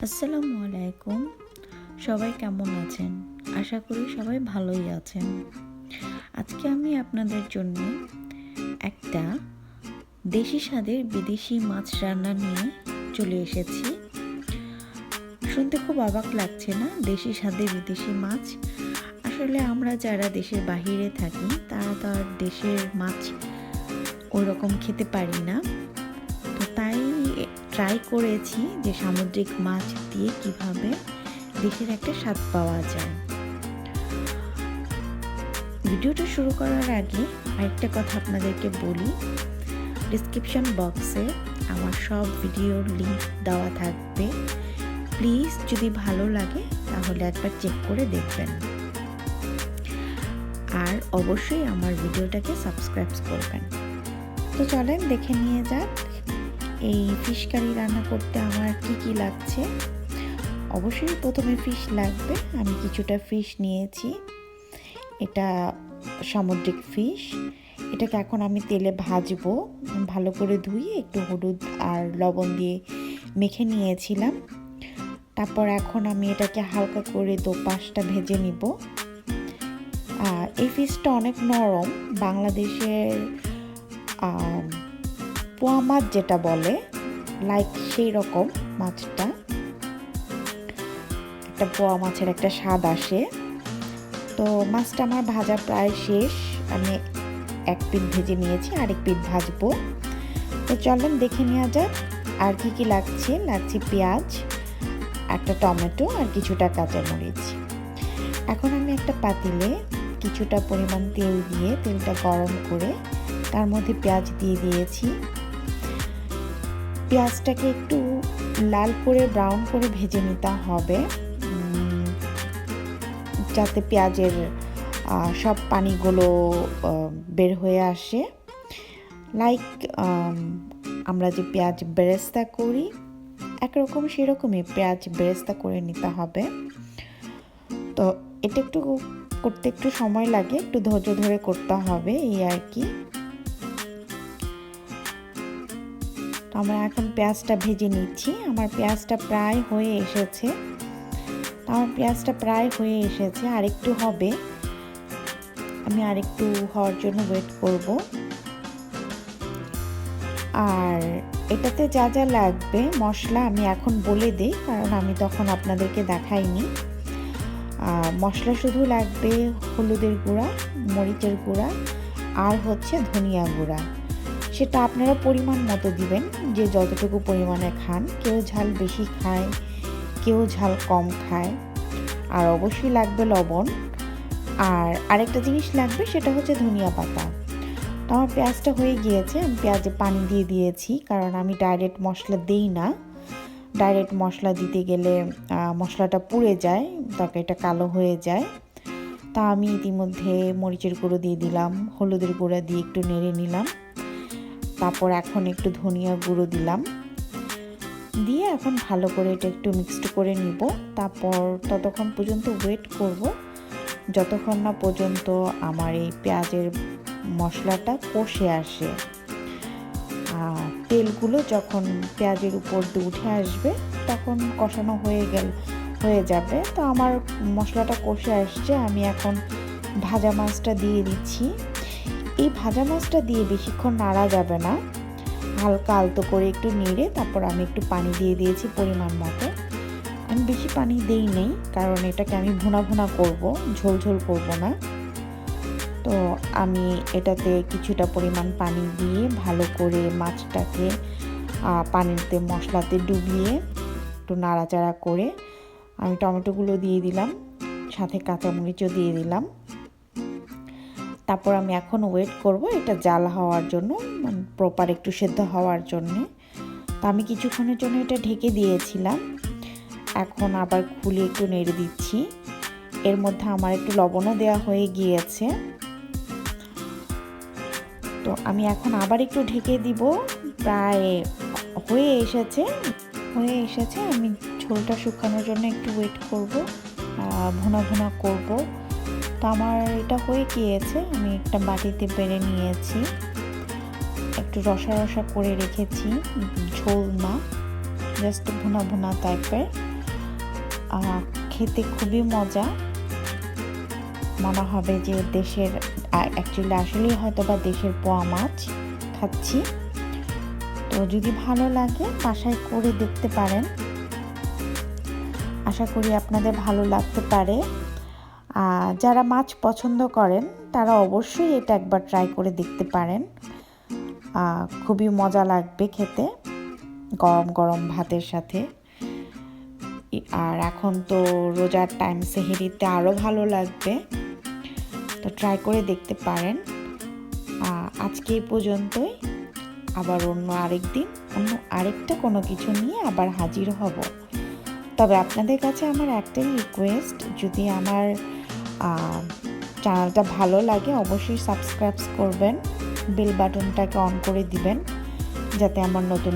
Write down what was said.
আসসালামু আলাইকুম। সবাই কেমন আছেন? আশা করি সবাই ভালোই আছেন। আজকে আমি আপনাদের জন্য একটা দেশি স্বাদের বিদেশি মাছ রান্না নিয়ে চলে এসেছি। শুনতে খুব অবাক লাগছে না? দেশি স্বাদের বিদেশি মাছ। আসলে আমরা যারা দেশের বাহিরে থাকি তারা তো আর দেশের মাছ ওই রকম খেতে পারি না। তো তাই ট্রাই করেছি যে সামুদ্রিক মাছ দিয়ে কিভাবে দেশের একটা স্বাদ পাওয়া যায়। ভিডিওটা শুরু করার আগে আরেকটা কথা আপনাদেরকে বলি, ডেসক্রিপশন বক্সে আমার সব ভিডিওর লিংক দেওয়া থাকবে। প্লিজ যদি ভালো লাগে তাহলে একবার চেক করে দেখবেন, আর অবশ্যই আমার ভিডিওটাকে সাবস্ক্রাইব করবেন। তো চলেন দেখে নিয়ে যাক এই ফিশ কারি রান্না করতে আমার কি লাগছে। অবশ্যই প্রথমে ফিশ লাগবে। আমি কিছুটা ফিশ নিয়েছি, এটা সামুদ্রিক ফিশ। এটাকে এখন আমি তেলে ভাজবো। ভালো করে ধুয়ে একটু হলুদ আর লবণ দিয়ে মেখে নিয়েছিলাম। তারপর এখন আমি এটাকে হালকা করে দোপাশটা ভেজে নিব। এই ফিশটা অনেক নরম, বাংলাদেশের পোয়া মাছ যেটা বলে লাইক সেই রকম মাছটা। একটা পোয়া মাছের একটা স্বাদ আসে। তো মাছটা আমার ভাজা প্রায় শেষ। আমি এক পিঠ ভেজে নিয়েছি, আরেক পিঠ ভাজবো। তো চলেন দেখে নেওয়া যাক আর কি লাগছে। পেঁয়াজ, একটা টমেটো আর কিছুটা কাঁচামরিচ। এখন আমি একটা পাতিলে কিছুটা পরিমাণ তেল দিয়ে তেলটা গরম করে তার মধ্যে পেঁয়াজ দিয়ে দিয়েছি। পেঁয়াজটাকে একটু লাল করে ব্রাউন করে ভেজে নিতে হবে, যাতে পেঁয়াজের সব পানিগুলো বের হয়ে আসে। লাইক আমরা যে পেঁয়াজ বেরেস্তা করি একরকম সেরকমই পেঁয়াজ বেরেস্তা করে নিতে হবে। তো এটা একটু করতে একটু সময় লাগে, একটু ধৈর্য ধরে করতে হবে, এই আর কি। তো আমরা এখন পেঁয়াজটা ভেজে নিচ্ছি। আমার পেঁয়াজটা প্রায় হয়ে এসেছে। আরেকটু হবে, আমি আরেকটু হওয়ার জন্য ওয়েট করব। আর এটাতে যা যা লাগবে মশলা আমি এখন বলে দিই, কারণ আমি তখন আপনাদেরকে দেখাইনি। মশলা শুধু লাগবে হলুদের গুঁড়া, মরিচের গুঁড়া আর হচ্ছে ধনিয়া গুঁড়া। সেটা আপনারা পরিমাণ মতো দিবেন, যে যতটুকু পরিমাণে খান। কেউ ঝাল বেশি খায়, কেউ ঝাল কম খায়। আর অবশ্যই লাগবে লবণ। আর আরেকটা জিনিস লাগবে, সেটা হচ্ছে ধনিয়া পাতা। তো আমার পেঁয়াজটা হয়ে গিয়েছে, আমি পেঁয়াজে পানি দিয়ে দিয়েছি, কারণ আমি ডাইরেক্ট মশলা দিই না। ডাইরেক্ট মশলা দিতে গেলে মশলাটা পুড়ে যায়, তরকারিটা কালো হয়ে যায়। তা আমি ইতিমধ্যে মরিচের গুঁড়ো দিয়ে দিলাম, হলুদের গুঁড়া দিয়ে একটু নেড়ে নিলাম। তারপর এখন একটু ধনিয়া গুঁড়ো দিলাম, দিয়ে এখন ভালো করে এটা একটু মিক্সড করে নিব। তারপর ততক্ষণ পর্যন্ত ওয়েট করব যতক্ষণ না পর্যন্ত আমার এই পেঁয়াজের মশলাটা কষে আসে। তেলগুলো যখন পেঁয়াজের উপর দিয়ে উঠে আসবে তখন কষানো হয়ে যাবে। তো আমার মশলাটা কষে আসছে, আমি এখন ভাজা মাছটা দিয়ে দিচ্ছি। এই ভাজা মাছটা দিয়ে বেশিক্ষণ নাড়া যাবে না, হালকা আলতো করে একটু নেড়ে তারপর আমি একটু পানি দিয়ে দিয়েছি পরিমাণ মতো। আমি বেশি পানি দেই নেই, কারণ এটাকে আমি ভুনা করব, ঝোল করব না। তো আমি এটাতে কিছুটা পরিমাণ পানি দিয়ে ভালো করে মাছটাকে পানিতে মশলাতে ডুবিয়ে একটু নাড়াচাড়া করে আমি টমেটোগুলো দিয়ে দিলাম, সাথে কাঁচামরিচও দিয়ে দিলাম। তারপর আমি এখন ওয়েট করব এটা জাল হওয়ার জন্য, মানে প্রপার একটু সেদ্ধ হওয়ার জন্য। তো আমি কিছুক্ষণের জন্য এটা ঢেকে দিয়েছিলাম। এখন আবার খুলে একটু নেড়ে দিচ্ছি। এর মধ্যে আমার একটু লবণও দেওয়া হয়ে গিয়েছে। তো আমি এখন আবার একটু ঢেকে দিব। প্রায় হয়ে এসেছে। আমি ঝোলটা শুকানোর জন্য একটু ওয়েট করব, ভুনা করব। তো আমার এটা হয়ে গিয়েছে, আমি একটা বাটিতে বেড়ে নিয়েছি। একটু রসা করে রেখেছি, ঝোল না, জাস্ট ভুনা টাইপের। খেতে খুবই মজা, মনে হবে যে দেশের অ্যাকচুয়ালি আসলেই হয়তো বা দেশের পোয়া মাছ খাচ্ছি। তো যদি ভালো লাগে বাসায় করে দেখতে পারেন, আশা করি আপনাদের ভালো লাগতে পারে। যারা মাছ পছন্দ করেন তারা অবশ্যই এটা একবার ট্রাই করে দেখতে পারেন, খুবই মজা লাগবে খেতে গরম গরম ভাতের সাথে। আর এখন তো রোজার টাইম, সেহরিতে আরও ভালো লাগবে, তো ট্রাই করে দেখতে পারেন। আজকে এই পর্যন্তই, আবার অন্য আরেকটা কোনো কিছু নিয়ে আবার হাজির হব। তবে আপনাদের কাছে আমার একটাই রিকোয়েস্ট, যদি আমার চ্যানেলটা ভালো লাগে অবশ্যই সাবস্ক্রাইব করবেন, বেল বাটনটাকে অন করে দিবেন যাতে আমার নতুন